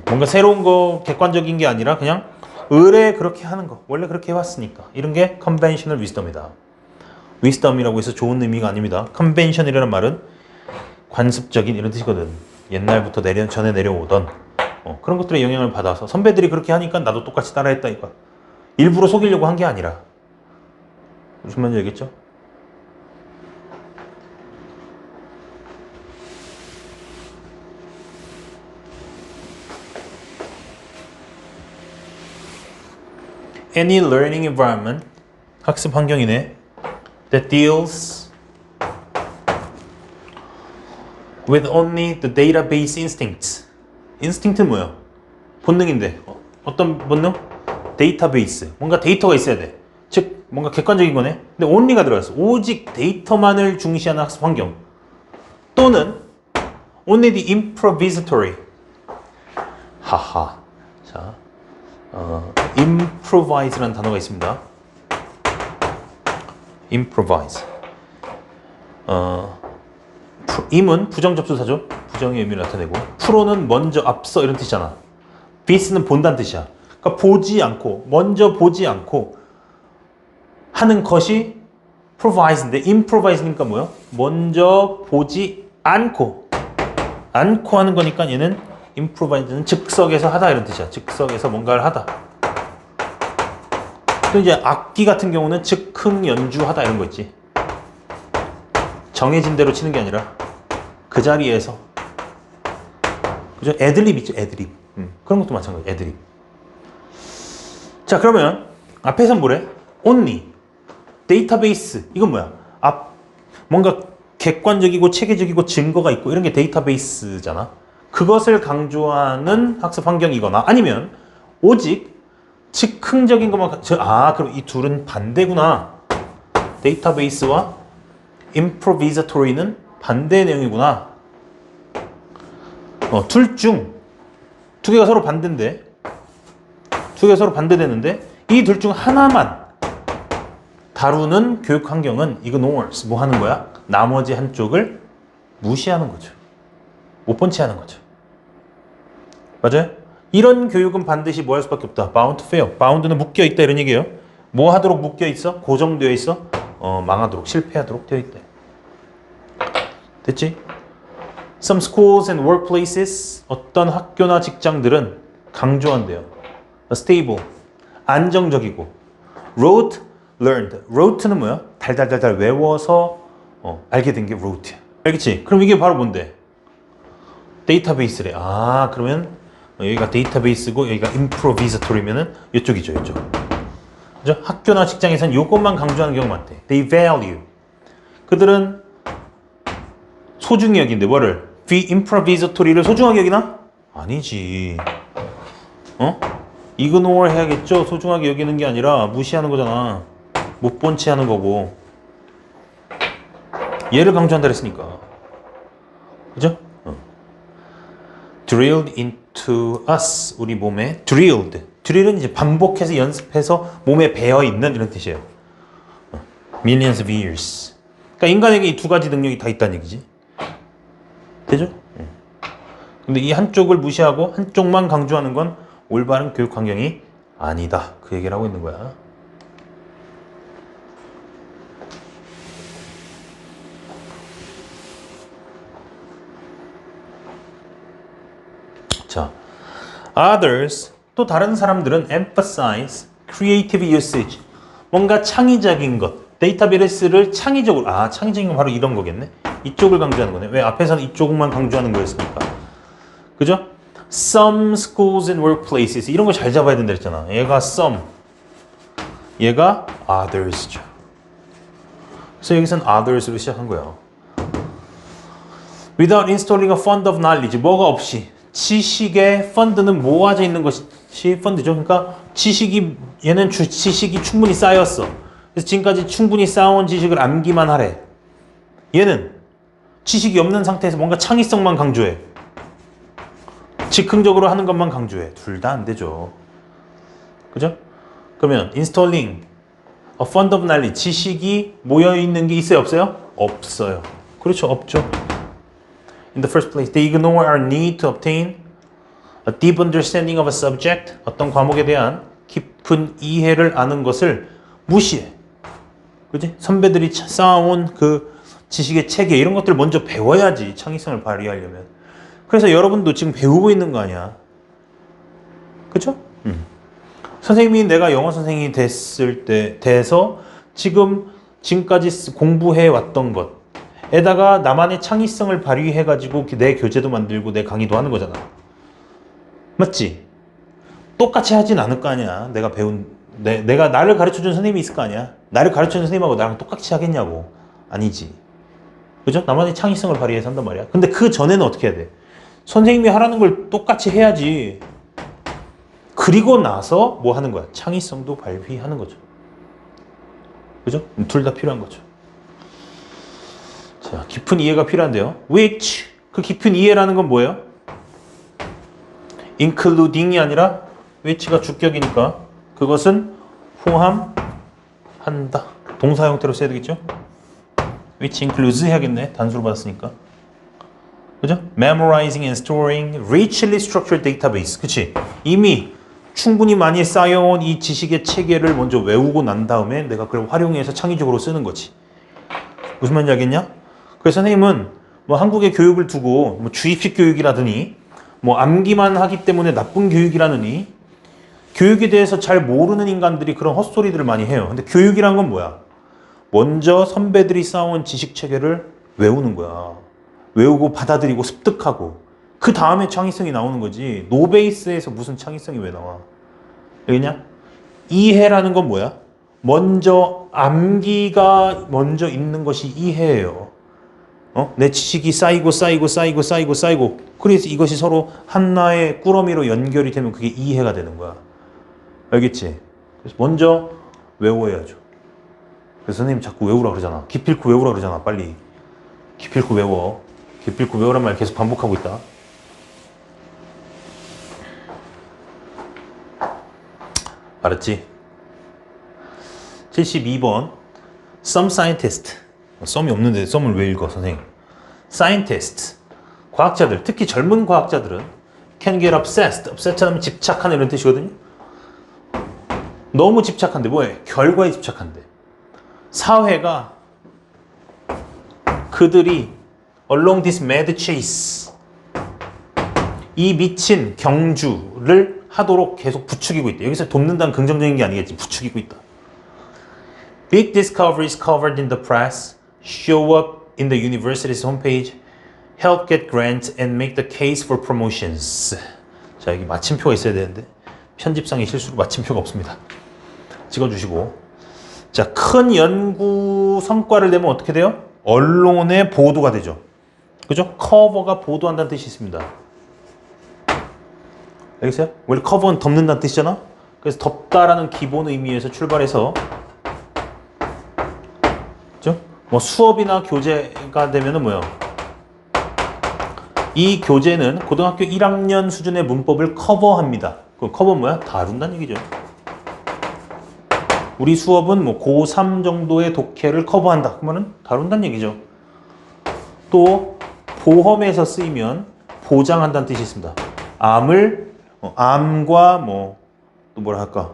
뭔가 새로운 거, 객관적인 게 아니라 그냥 의뢰 그렇게 하는 거. 원래 그렇게 해왔으니까. 이런 게 conventional wisdom이다. wisdom이라고 해서 좋은 의미가 아닙니다. convention이라는 말은 관습적인 이런 뜻이거든. 옛날부터 전에 내려오던 그런 것들의 영향을 받아서 선배들이 그렇게 하니까 나도 똑같이 따라했다 이거. 일부러 속이려고 한 게 아니라 무슨 말인지 알겠죠? Any learning environment, 학습 환경이네, that deals with only the database instincts. instinct는 뭐야? 본능인데 어떤 본능? 데이터베이스. 뭔가 데이터가 있어야 돼. 즉 뭔가 객관적인 거네. 근데 only가 들어갔어. 오직 데이터만을 중시하는 학습 환경. 또는 only the improvisatory. 하하. 자, improvise라는 단어가 있습니다. improvise. im은 부정접수사죠. 부정의 의미를 나타내고, 프로는 먼저, 앞서 이런 뜻이잖아. vis는 본다는 뜻이야. 그러니까 보지 않고, 먼저 보지 않고 하는 것이 provise인데, improvise니까 뭐야? 먼저 보지 않고 하는 거니까 얘는 improvise는 즉석에서 하다 이런 뜻이야. 즉석에서 뭔가를 하다. 또 이제 악기 같은 경우는 즉흥 연주하다 이런 거 있지. 정해진 대로 치는 게 아니라 그 자리에서. 그죠? 애드립 있죠, 애드립. 그런 것도 마찬가지, 애드립. 자, 그러면 앞에선 뭐래? only, 데이터베이스. 이건 뭐야? 뭔가 객관적이고 체계적이고 증거가 있고 이런 게 데이터베이스잖아. 그것을 강조하는 학습 환경이거나 아니면 오직 즉흥적인 것만. 그럼 이 둘은 반대구나. 데이터베이스와 improvisatory는 반대 내용이구나. 둘 중 두 개가 서로 반대인데, 두 개가 서로 반대되는데 이 둘 중 하나만 다루는 교육 환경은 ignores. 뭐 하는 거야? 나머지 한쪽을 무시하는 거죠. 못 본 채 하는 거죠. 맞아요? 이런 교육은 반드시 뭐 할 수밖에 없다. bound to fail. bound는 묶여 있다 이런 얘기예요. 뭐 하도록 묶여 있어? 고정되어 있어? 망하도록, 실패하도록 되어 있다. 됐지? Some schools and workplaces, 어떤 학교나 직장들은 강조한대요. stable, 안정적이고, rote, learned. rote는 뭐야? 달달달달 외워서 알게 된 게 rote. 알겠지? 그럼 이게 바로 뭔데? 데이터베이스래. 그러면 여기가 데이터베이스고 여기가 improvisatory면은 이쪽이죠, 이쪽. 그죠? 학교나 직장에서는 이것만 강조하는 경우가 많대. They value. 그들은 소중히 여긴데 뭐를? The improvisatory를 소중하게 여기나? 아니지. ignore 해야겠죠? 소중하게 여기는 게 아니라 무시하는 거잖아. 못 본 채 하는 거고. 얘를 강조한다 그랬으니까. 그죠? drilled into us. 우리 몸에 drilled. drill은 이제 반복해서 연습해서 몸에 배어 있는 이런 뜻이에요. millions of years. 그러니까 인간에게 이 두 가지 능력이 다 있다는 얘기지. 되죠? 근데 이 한쪽을 무시하고 한쪽만 강조하는 건 올바른 교육 환경이 아니다. 그 얘기를 하고 있는 거야. 자, others, 또 다른 사람들은 emphasize creative usage. 뭔가 창의적인 것. 데이터베이스를 창의적으로, 창의적인 건 바로 이런 거겠네. 이쪽을 강조하는 거네. 왜 앞에서는 이쪽만 강조하는 거였으니까. 그죠? Some schools and workplaces. 이런 거 잘 잡아야 된다 했잖아. 얘가 some, 얘가 others죠. 그래서 여기서는 others로 시작한 거야. Without installing a fund of knowledge. 뭐가 없이. 지식의 펀드는 모아져 있는 것이 펀드죠. 그러니까 얘는 지식이 충분히 쌓였어. 그래서 지금까지 충분히 쌓아온 지식을 암기만 하래. 얘는 지식이 없는 상태에서 뭔가 창의성만 강조해. 즉흥적으로 하는 것만 강조해. 둘 다 안 되죠. 그죠? 그러면 installing a fund of knowledge. 지식이 모여있는 게 있어요? 없어요? 없어요. 그렇죠. 없죠. In the first place, they ignore our need to obtain a deep understanding of a subject. 어떤 과목에 대한 깊은 이해를 아는 것을 무시해. 그지? 선배들이 쌓아온 그 지식의 체계 이런 것들을 먼저 배워야지 창의성을 발휘하려면. 그래서 여러분도 지금 배우고 있는 거 아니야. 그죠? 선생님이 내가 영어 선생님이 돼서 지금까지 공부해 왔던 것에다가 나만의 창의성을 발휘해가지고 내 교재도 만들고 내 강의도 하는 거잖아. 맞지? 똑같이 하진 않을 거 아니야. 내가 나를 가르쳐준 선생님이 있을 거 아니야. 나를 가르쳐준 선생님하고 나랑 똑같이 하겠냐고. 아니지. 그죠? 나만의 창의성을 발휘해서 한단 말이야. 근데 그 전에는 어떻게 해야 돼? 선생님이 하라는 걸 똑같이 해야지. 그리고 나서 뭐 하는 거야? 창의성도 발휘하는 거죠. 그죠? 둘 다 필요한 거죠. 자, 깊은 이해가 필요한데요. which, 그 깊은 이해라는 건 뭐예요? including이 아니라 which가 주격이니까 그것은 포함한다. 동사 형태로 써야 되겠죠? which includes 해야겠네. 단수로 받았으니까. 그죠? memorizing and storing richly structured database. 그치? 이미 충분히 많이 쌓여온 이 지식의 체계를 먼저 외우고 난 다음에 내가 그걸 활용해서 창의적으로 쓰는 거지. 무슨 말인지 알겠냐? 그래서 선생님은 뭐 한국의 교육을 두고 뭐 주입식 교육이라더니 뭐 암기만 하기 때문에 나쁜 교육이라느니 교육에 대해서 잘 모르는 인간들이 그런 헛소리들을 많이 해요. 근데 교육이란 건 뭐야? 먼저 선배들이 쌓아온 지식 체계를 외우는 거야. 외우고 받아들이고 습득하고 그 다음에 창의성이 나오는 거지. 노베이스에서 무슨 창의성이 왜 나와? 알겠냐? 이해라는 건 뭐야? 먼저 암기가 먼저 있는 것이 이해예요. 내 지식이 쌓이고 그래서 이것이 서로 하나의 꾸러미로 연결이 되면 그게 이해가 되는 거야. 알겠지? 그래서 먼저 외워야죠. 그래서 선생님 자꾸 외우라 그러잖아. 기필코 외우라 그러잖아. 빨리 기필코 외워. 기필코 외우란 말 계속 반복하고 있다. 알았지? 72번 Some scientist. 썸이 없는데 썸을 왜 읽어 선생님? Scientist. 과학자들, 특히 젊은 과학자들은 can get obsessed. obsessed 하면 집착하는 이런 뜻이거든요. 너무 집착한데 뭐해? 결과에 집착한대. 사회가 그들이 along this mad chase 이 미친 경주를 하도록 계속 부추기고 있다. 여기서 돕는다는 긍정적인 게 아니겠지. 부추기고 있다. Big discoveries covered in the press show up in the university's homepage, help get grants and make the case for promotions. 자, 여기 마침표가 있어야 되는데 편집상의 실수로 마침표가 없습니다. 찍어주시고. 자, 큰 연구 성과를 내면 어떻게 돼요? 언론의 보도가 되죠. 그죠? 커버가 보도한다는 뜻이 있습니다. 알겠어요? 원래 커버는 덮는다는 뜻이잖아? 그래서 덮다라는 기본 의미에서 출발해서 그죠? 뭐 수업이나 교재가 되면은 뭐예요? 이 교재는 고등학교 1학년 수준의 문법을 커버합니다. 그 커버는 뭐야? 다룬다는 얘기죠. 우리 수업은 뭐 고3 정도의 독해를 커버한다. 그러면은 다룬다는 얘기죠. 또 보험에서 쓰이면 보장한다는 뜻이 있습니다. 암과 뭐 또 뭐라 할까?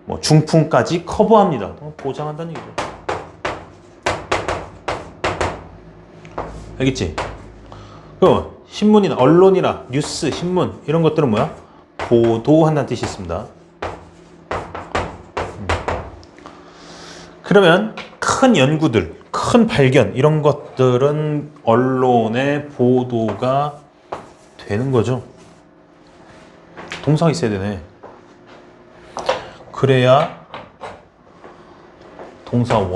뭐 중풍까지 커버합니다. 보장한다는 얘기죠. 알겠지? 그럼 신문이나 언론이나 뉴스, 신문 이런 것들은 뭐야? 보도한다는 뜻이 있습니다. 그러면 큰 연구들, 큰 발견 이런 것들은 언론의 보도가 되는 거죠. 동사가 있어야 되네. 그래야 동사 1,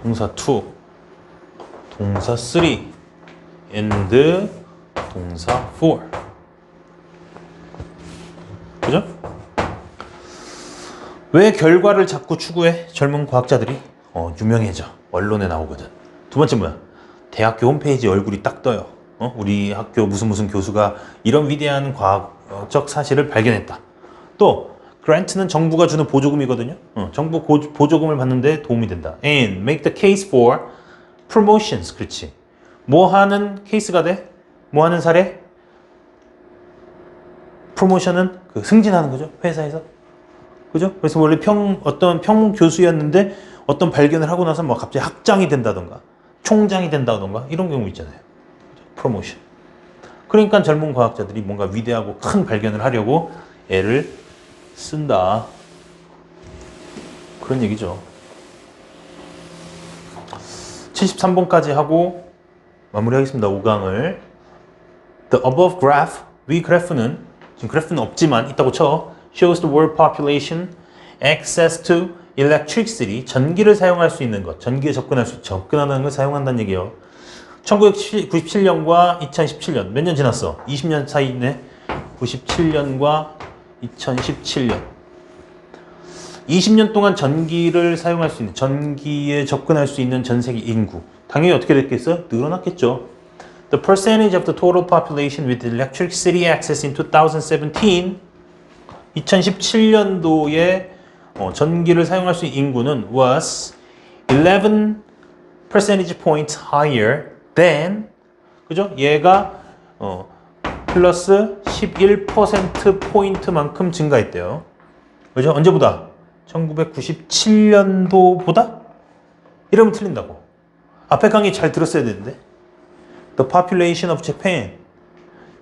동사 2, 동사 3, and 동사 4. 그죠? 왜 결과를 자꾸 추구해? 젊은 과학자들이 유명해져. 언론에 나오거든. 두 번째 뭐야? 대학교 홈페이지에 얼굴이 딱 떠요. 우리 학교 무슨 교수가 이런 위대한 과학적 사실을 발견했다. 또 그랜트는 정부가 주는 보조금이거든요. 정부 보조금을 받는데 도움이 된다. And make the case for promotions. 그렇지. 뭐 하는 케이스가 돼? 뭐 하는 사례? 프로모션은 그 승진하는 거죠. 회사에서. 그죠? 그래서 원래 어떤 평 교수였는데 어떤 발견을 하고 나서 뭐 갑자기 학장이 된다던가 총장이 된다던가 이런 경우 있잖아요. 프로모션. 그러니까 젊은 과학자들이 뭔가 위대하고 큰 발견을 하려고 애를 쓴다. 그런 얘기죠. 73번까지 하고 마무리하겠습니다. 5강을. The above graph, 위 그래프는, 지금 그래프는 없지만 있다고 쳐. Shows the world population access to electricity, 전기를 사용할 수 있는 것, 전기에 접근하는 걸 사용한다는 얘기예요. 1997년과 2017년, 몇 년 지났어? 20년 사이네. 97년과 2017년. 20년 동안 전기를 사용할 수 있는, 전기에 접근할 수 있는 전 세계 인구. 당연히 어떻게 됐겠어? 늘어났겠죠. The percentage of the total population with electricity access in 2017, 2017년도에 전기를 사용할 수 있는 인구는 was 11 percentage points higher than, 그죠? 얘가 플러스 11% 포인트만큼 증가했대요. 그죠? 언제보다? 1997년도보다? 이러면 틀린다고. 앞에 강의 잘 들었어야 되는데. The population of Japan.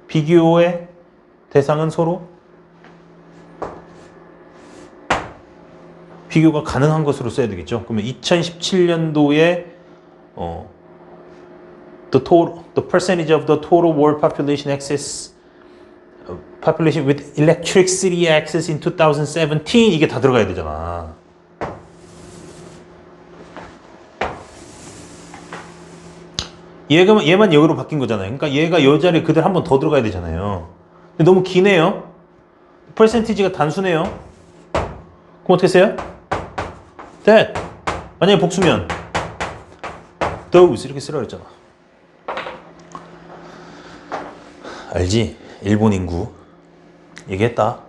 비교의 대상은 서로 비교가 가능한 것으로 써야 되겠죠. 그러면 2017년도에 the percentage of the total world population access population with electricity access in 2017, 이게 다 들어가야 되잖아. 얘만 여기로 바뀐 거잖아요. 그러니까 얘가 이 자리에 그대로 한 번 더 들어가야 되잖아요. 근데 너무 기네요. 퍼센티지가 단순해요. 그럼 어떻게 써요? that. 만약에 복수면 those 이렇게 쓰라고 했잖아. 알지? 일본 인구 얘기했다.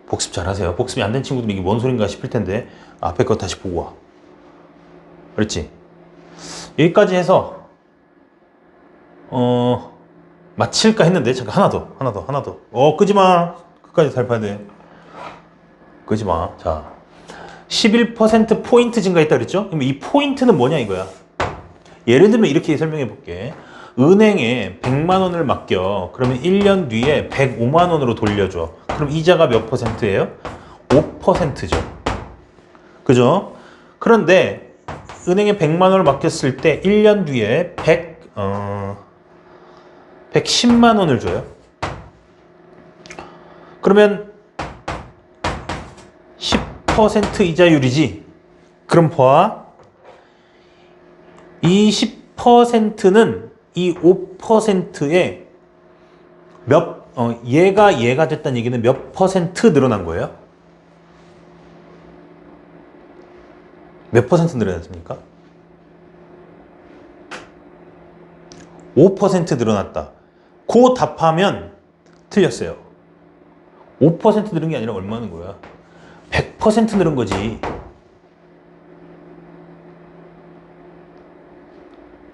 복습 잘하세요. 복습이 안 된 친구들은 이게 뭔 소린가 싶을 텐데 앞에 거 다시 보고 와. 그렇지? 여기까지 해서 마칠까 했는데 잠깐 하나 더. 끄지마. 끝까지 살펴야 돼. 끄지마. 자, 11% 포인트 증가했다 그랬죠? 그럼 이 포인트는 뭐냐 이거야. 예를 들면 이렇게 설명해 볼게. 은행에 100만 원을 맡겨. 그러면 1년 뒤에 105만 원으로 돌려줘. 그럼 이자가 몇 퍼센트예요? 5%죠. 그죠? 그런데 은행에 100만 원을 맡겼을 때 1년 뒤에 110만 원을 줘요. 그러면 10% 이자율이지. 그럼 봐. 이 10%는 이 5%에 얘가 됐다는 얘기는 몇 퍼센트 늘어난 거예요? 몇 퍼센트 늘어났습니까? 5% 늘어났다. 그 답하면 틀렸어요. 5% 늘은 게 아니라 얼마는 거야? 100% 늘은 거지.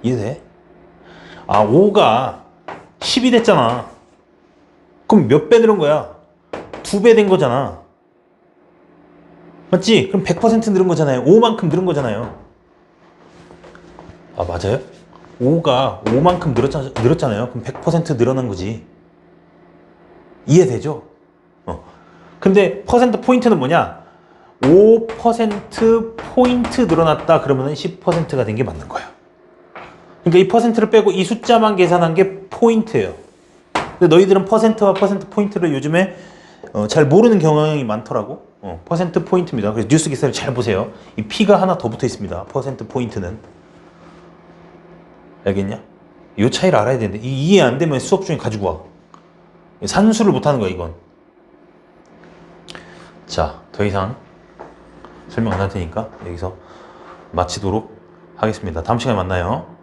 이해돼? 5가 10이 됐잖아. 그럼 몇 배 늘은 거야? 2배 된 거잖아. 맞지? 그럼 100% 늘은 거잖아요. 5만큼 늘은 거잖아요. 맞아요? 5가 5만큼 늘었잖아요. 그럼 100% 늘어난 거지. 이해되죠? 근데 퍼센트 포인트는 뭐냐? 5% 포인트 늘어났다 그러면 10%가 된 게 맞는 거야. 그러니까 이 퍼센트를 빼고 이 숫자만 계산한 게 포인트예요. 근데 너희들은 퍼센트와 퍼센트 포인트를 요즘에 잘 모르는 경향이 많더라고. 퍼센트 포인트입니다. 그래서 뉴스 기사를 잘 보세요. 이 P가 하나 더 붙어 있습니다. 퍼센트 포인트는. 알겠냐? 이 차이를 알아야 되는데 이해 안 되면 수업 중에 가지고 와. 산수를 못하는 거야 이건. 자, 더 이상 설명 안 할 테니까 여기서 마치도록 하겠습니다. 다음 시간에 만나요.